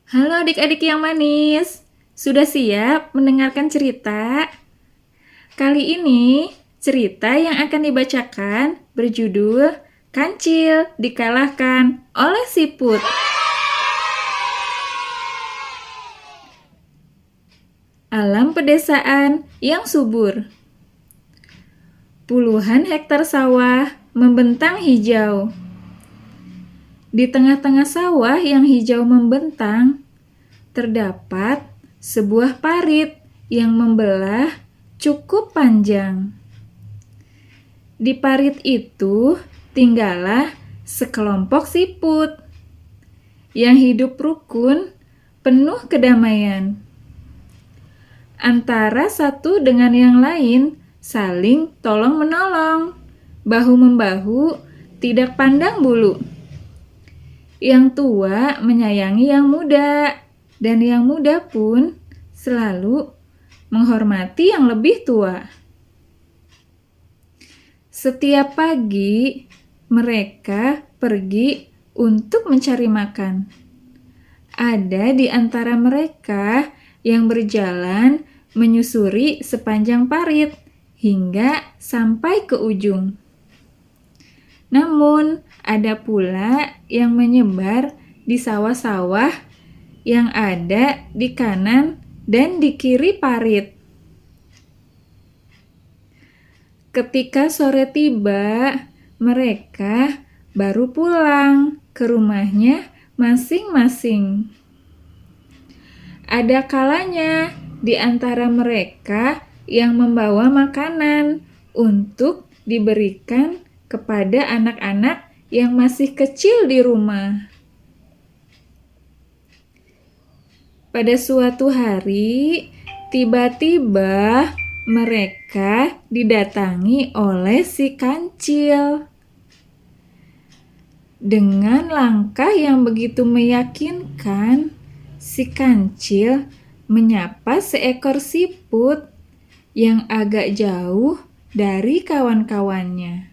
Halo adik-adik yang manis, sudah siap mendengarkan cerita? Kali ini, cerita yang akan dibacakan berjudul Kancil Dikalahkan oleh Siput. Alam pedesaan yang subur. Puluhan hektar sawah membentang hijau. Di tengah-tengah sawah yang hijau membentang, terdapat sebuah parit yang membelah cukup panjang. Di parit itu tinggallah sekelompok siput yang hidup rukun, penuh kedamaian. Antara satu dengan yang lain saling tolong-menolong, bahu-membahu, tidak pandang bulu. Yang tua menyayangi yang muda, dan yang muda pun selalu menghormati yang lebih tua. Setiap pagi, mereka pergi untuk mencari makan. Ada di antara mereka yang berjalan menyusuri sepanjang parit hingga sampai ke ujung. Namun, ada pula yang menyebar di sawah-sawah yang ada di kanan dan di kiri parit. Ketika sore tiba, mereka baru pulang ke rumahnya masing-masing. Ada kalanya di antara mereka yang membawa makanan untuk diberikan kepada anak-anak yang masih kecil di rumah. Pada suatu hari, tiba-tiba mereka didatangi oleh si kancil. Dengan langkah yang begitu meyakinkan, si kancil menyapa seekor siput yang agak jauh dari kawan-kawannya.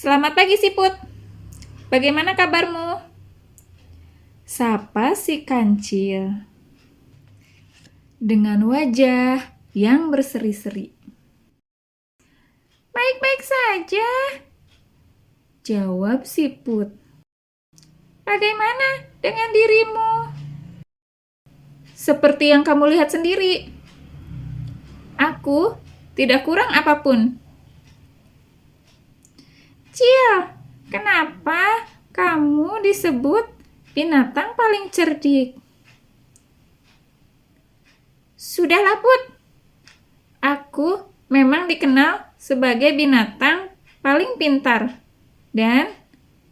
Selamat pagi siput, bagaimana kabarmu? Sapa si kancil dengan wajah yang berseri-seri. Baik-baik saja, jawab siput. Bagaimana dengan dirimu? Seperti yang kamu lihat sendiri, aku tidak kurang apapun. Cil, kenapa kamu disebut binatang paling cerdik? Sudahlah Put, aku memang dikenal sebagai binatang paling pintar, dan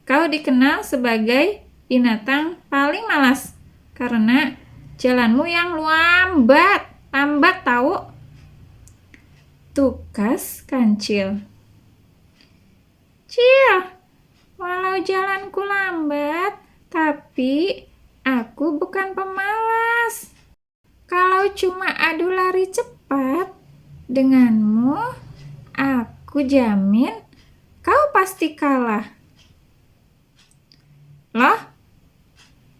kau dikenal sebagai binatang paling malas karena jalanmu yang lambat tahu. Tukas kancil. Cil, walau jalanku lambat, tapi aku bukan pemalas. Kalau cuma adu lari cepat, denganmu, aku jamin kau pasti kalah. Loh,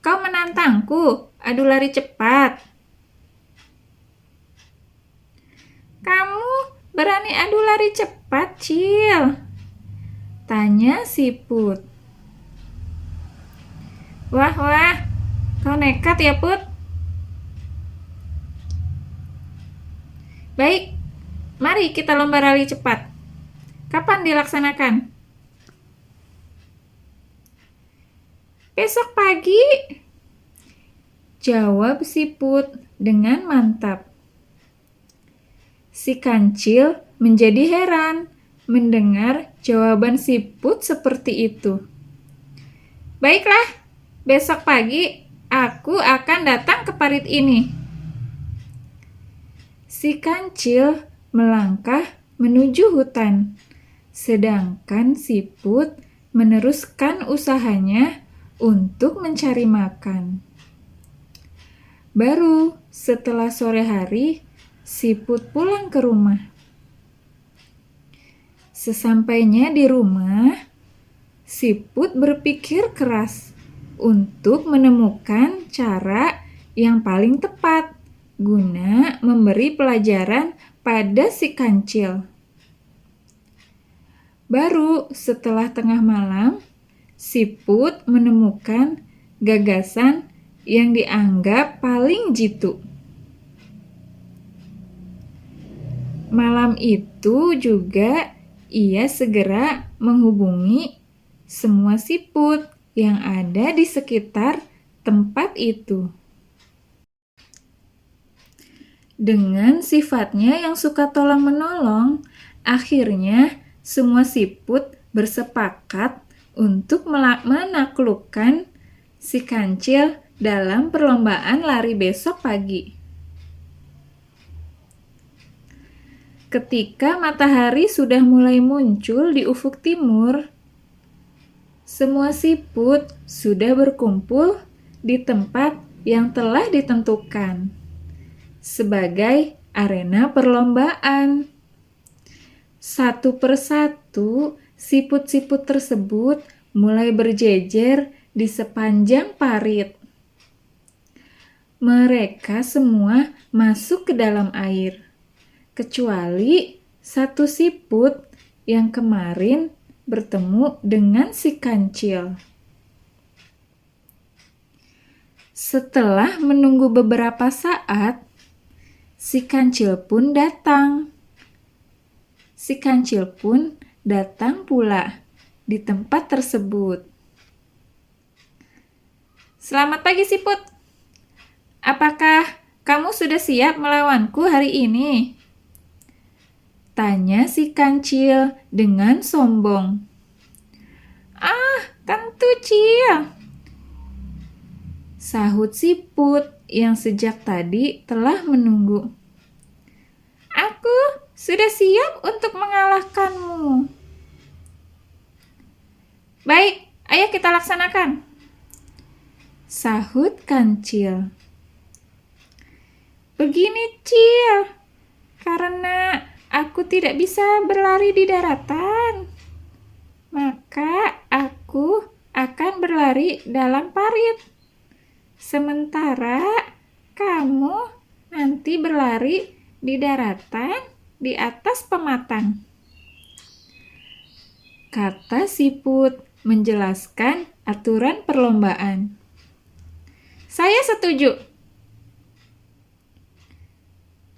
kau menantangku adu lari cepat? Kamu berani adu lari cepat, Cil? Tanya siput. Wah, kau nekat ya, Put? Baik, mari kita lomba lari cepat. Kapan dilaksanakan? Besok pagi, jawab siput dengan mantap. Si kancil menjadi heran mendengar jawaban siput seperti itu. Baiklah, besok pagi aku akan datang ke parit ini. Si kancil melangkah menuju hutan, sedangkan siput meneruskan usahanya untuk mencari makan. Baru setelah sore hari, siput pulang ke rumah. Sesampainya di rumah, siput berpikir keras. untuk menemukan cara yang paling tepat guna memberi pelajaran pada si kancil. Baru setelah tengah malam, Siput menemukan gagasan yang dianggap paling jitu. Malam itu juga ia segera menghubungi semua siput yang ada di sekitar tempat itu. Dengan sifatnya yang suka tolong-menolong, akhirnya semua siput bersepakat untuk menaklukkan si kancil dalam perlombaan lari besok pagi. Ketika matahari sudah mulai muncul di ufuk timur, semua siput sudah berkumpul di tempat yang telah ditentukan sebagai arena perlombaan. Satu persatu, siput-siput tersebut mulai berjejer di sepanjang parit. Mereka semua masuk ke dalam air, kecuali satu siput yang kemarin bertemu dengan si kancil. Setelah menunggu beberapa saat, si kancil pun datang. Si kancil pun datang pula di tempat tersebut. Selamat pagi, siput. Apakah kamu sudah siap melawanku hari ini? Tanya si kancil dengan sombong. Tentu, Cil. Sahut siput yang sejak tadi telah menunggu. Aku sudah siap untuk mengalahkanmu. Baik, ayo kita laksanakan. Sahut kancil. Begini, Cil, karena aku tidak bisa berlari di daratan, maka aku akan berlari dalam parit. Sementara kamu nanti berlari di daratan di atas pematang. Kata siput menjelaskan aturan perlombaan. Saya setuju.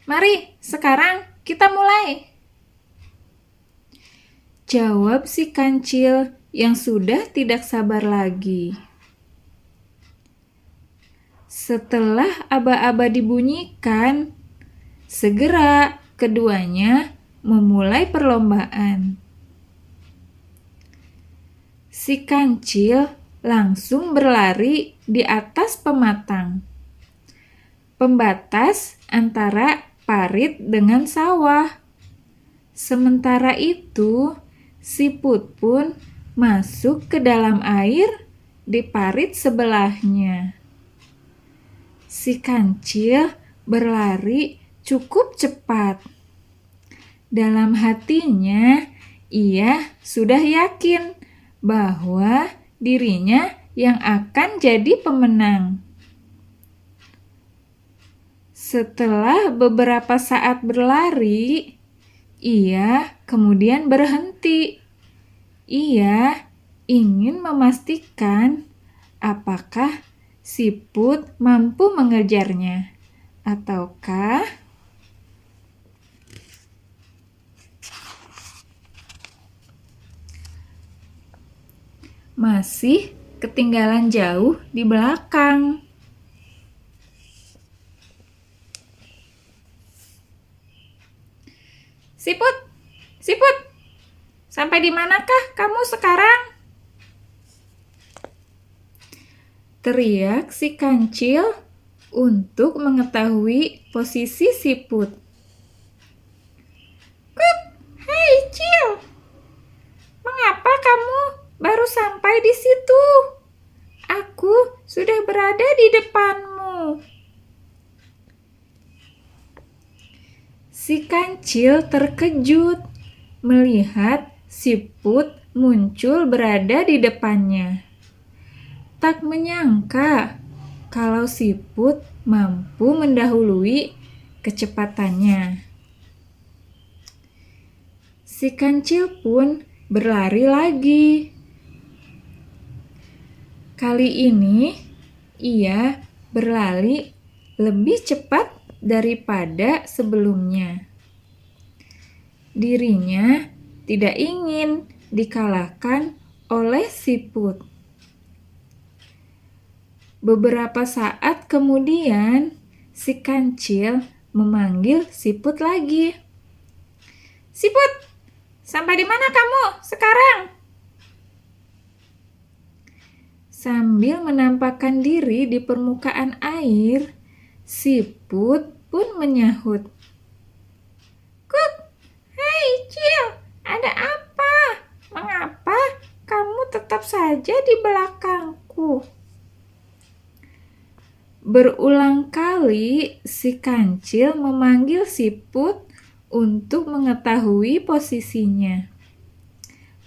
Mari, sekarang kita mulai. Jawab si kancil yang sudah tidak sabar lagi. Setelah aba-aba dibunyikan, segera keduanya memulai perlombaan. Si kancil langsung berlari di atas pematang, pembatas antara parit dengan sawah. Sementara itu, siput pun masuk ke dalam air di parit sebelahnya. Si kancil berlari cukup cepat. Dalam hatinya, ia sudah yakin bahwa dirinya yang akan jadi pemenang. Setelah beberapa saat berlari, ia kemudian berhenti. Ia ingin memastikan apakah siput mampu mengejarnya, ataukah masih ketinggalan jauh di belakang. Siput, siput, sampai di manakah kamu sekarang? Teriak si kancil untuk mengetahui posisi siput. Kut, hei Cil, mengapa kamu baru sampai di situ? Aku sudah berada di depanmu. Si kancil terkejut melihat siput muncul berada di depannya. Tak menyangka kalau siput mampu mendahului kecepatannya. Si kancil pun berlari lagi. Kali ini ia berlari lebih cepat daripada sebelumnya. Dirinya tidak ingin dikalahkan oleh siput. Beberapa saat kemudian, si kancil memanggil siput lagi. "Siput, sampai di mana kamu sekarang?" Sambil menampakkan diri di permukaan air, siput pun menyahut. "Kuk, hai Cil, ada apa? Mengapa kamu tetap saja di belakangku?" Berulang kali si kancil memanggil siput untuk mengetahui posisinya.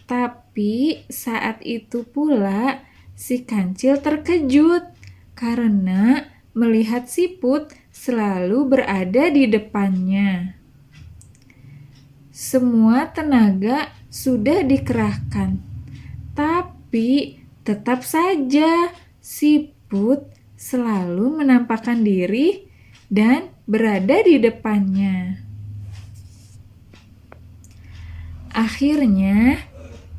Tapi saat itu pula si kancil terkejut karena melihat siput selalu berada di depannya. Semua tenaga sudah dikerahkan, tapi tetap saja siput selalu menampakkan diri dan berada di depannya. Akhirnya,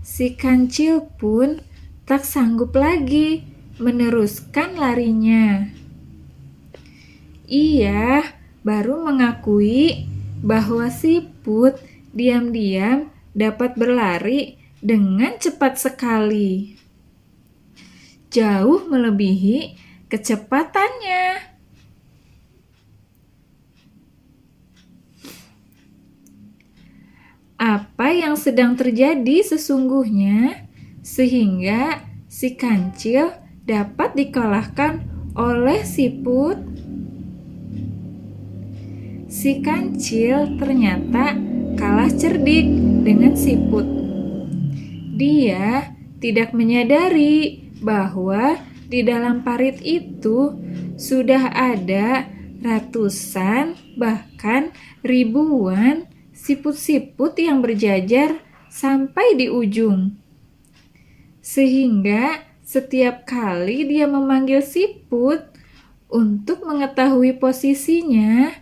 si kancil pun tak sanggup lagi meneruskan larinya. Ia baru mengakui bahwa siput diam-diam dapat berlari dengan cepat sekali, jauh melebihi kecepatannya. Apa yang sedang terjadi sesungguhnya sehingga si kancil dapat dikalahkan oleh siput? Si kancil ternyata kalah cerdik dengan siput. Dia tidak menyadari bahwa di dalam parit itu sudah ada ratusan bahkan ribuan siput-siput yang berjajar sampai di ujung. Sehingga setiap kali dia memanggil siput untuk mengetahui posisinya,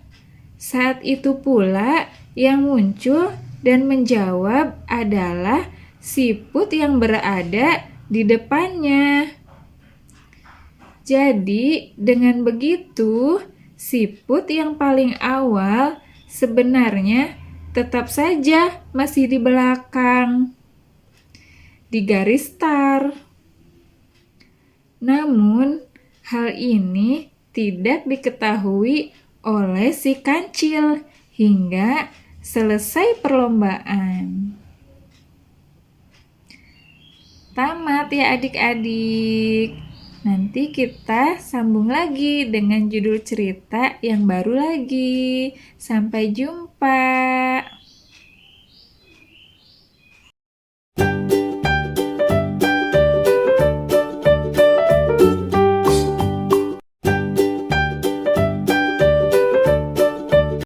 saat itu pula yang muncul dan menjawab adalah siput yang berada di depannya. Jadi, dengan begitu, siput yang paling awal sebenarnya tetap saja masih di belakang, di garis start. Namun, hal ini tidak diketahui oleh si kancil hingga selesai perlombaan. Tamat ya adik-adik. Nanti kita sambung lagi dengan judul cerita yang baru lagi. Sampai jumpa.